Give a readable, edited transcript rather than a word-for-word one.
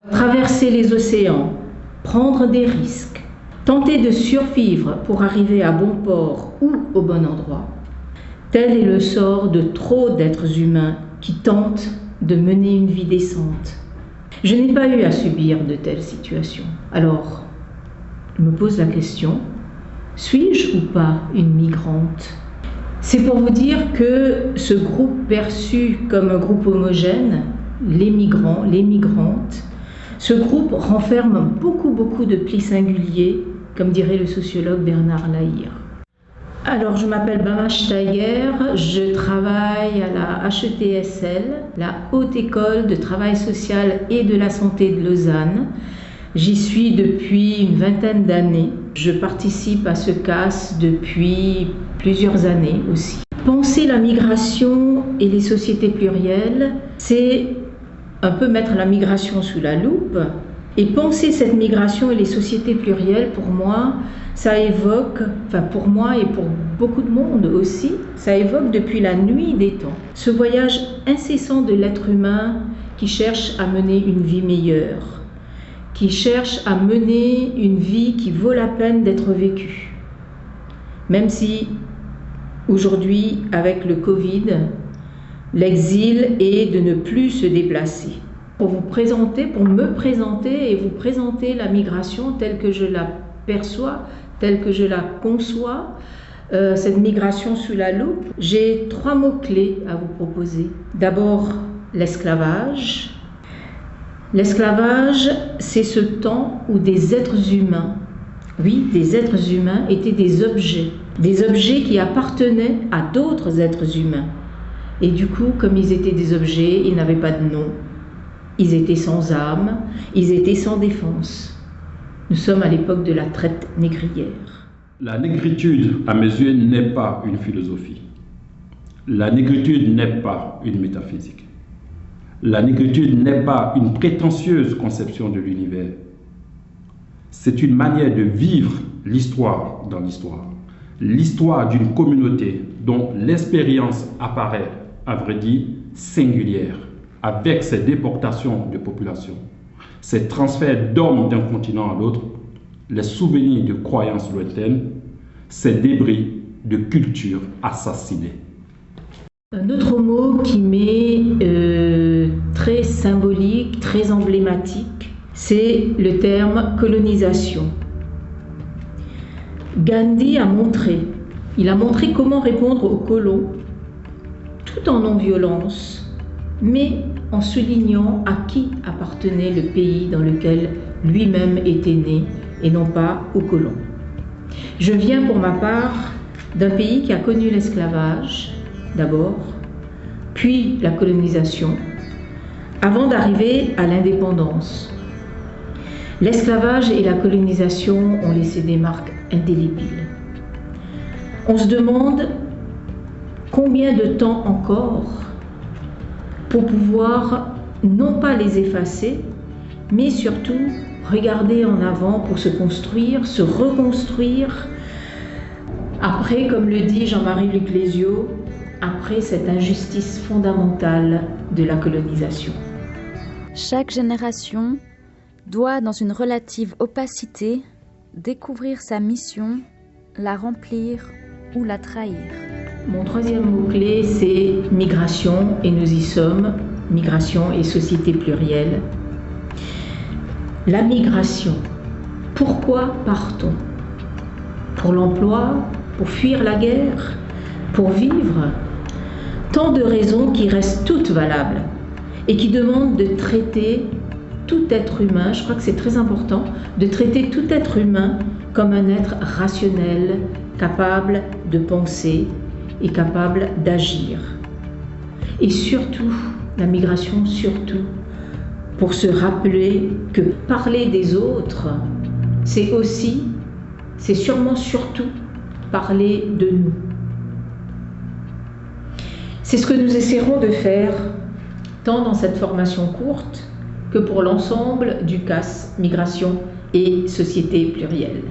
Traverser les océans, prendre des risques, tenter de survivre pour arriver à bon port ou au bon endroit. Tel est le sort de trop d'êtres humains qui tentent de mener une vie décente. Je n'ai pas eu à subir de telles situations. Alors, je me pose la question, suis-je ou pas une migrante ? C'est pour vous dire que ce groupe perçu comme un groupe homogène, les migrants, les migrantes, ce groupe renferme beaucoup de plis singuliers, comme dirait le sociologue Bernard Lahire. Alors, je m'appelle Bama Steiger, je travaille à la HETSL, la Haute École de Travail Social et de la Santé de Lausanne. J'y suis depuis une vingtaine d'années. Je participe à ce CAS depuis plusieurs années aussi. Penser la migration et les sociétés plurielles, c'est un peu mettre la migration sous la loupe. Et penser cette migration et les sociétés plurielles, pour moi, ça évoque, pour moi et pour beaucoup de monde aussi, ça évoque depuis la nuit des temps, ce voyage incessant de l'être humain qui cherche à mener une vie meilleure, qui cherche à mener une vie qui vaut la peine d'être vécue. Même si aujourd'hui, avec le Covid, l'exil est de ne plus se déplacer. Pour me présenter et vous présenter la migration telle que je la perçois, telle que je la conçois, cette migration sous la loupe, j'ai 3 mots-clés à vous proposer. D'abord, l'esclavage. L'esclavage, c'est ce temps où des êtres humains, oui, des êtres humains étaient des objets qui appartenaient à d'autres êtres humains. Et du coup, comme ils étaient des objets, ils n'avaient pas de nom. Ils étaient sans âme, ils étaient sans défense. Nous sommes à l'époque de la traite négrière. La négritude, à mes yeux, n'est pas une philosophie. La négritude n'est pas une métaphysique. La négritude n'est pas une prétentieuse conception de l'univers. C'est une manière de vivre l'histoire dans l'histoire. L'histoire d'une communauté dont l'expérience apparaît, à vrai dire, singulière, avec ses déportations de population, ces transferts d'hommes d'un continent à l'autre, les souvenirs de croyances lointaines, ces débris de cultures assassinées. Un autre mot qui m'est très symbolique, très emblématique, c'est le terme colonisation. Gandhi a montré comment répondre aux colons, tout en non-violence, mais en soulignant à qui appartenait le pays dans lequel lui-même était né et non pas aux colons. Je viens pour ma part d'un pays qui a connu l'esclavage d'abord, puis la colonisation, avant d'arriver à l'indépendance. L'esclavage et la colonisation ont laissé des marques indélébiles. On se demande combien de temps encore pour pouvoir non pas les effacer, mais surtout regarder en avant pour se construire, se reconstruire. Après, comme le dit Jean-Marie Leclésio, après cette injustice fondamentale de la colonisation. Chaque génération doit, dans une relative opacité, découvrir sa mission, la remplir ou la trahir. Mon 3e mot-clé, c'est migration, et nous y sommes, migration et société plurielle. La migration, pourquoi part-on ? Pour l'emploi ? Pour fuir la guerre ? Pour vivre ? Tant de raisons qui restent toutes valables et qui demandent de traiter tout être humain, je crois que c'est très important, de traiter tout être humain comme un être rationnel, capable de penser et capable d'agir. Et surtout, la migration surtout, pour se rappeler que parler des autres, c'est sûrement surtout parler de nous. C'est ce que nous essaierons de faire, tant dans cette formation courte que pour l'ensemble du CAS Migration et Société Plurielle.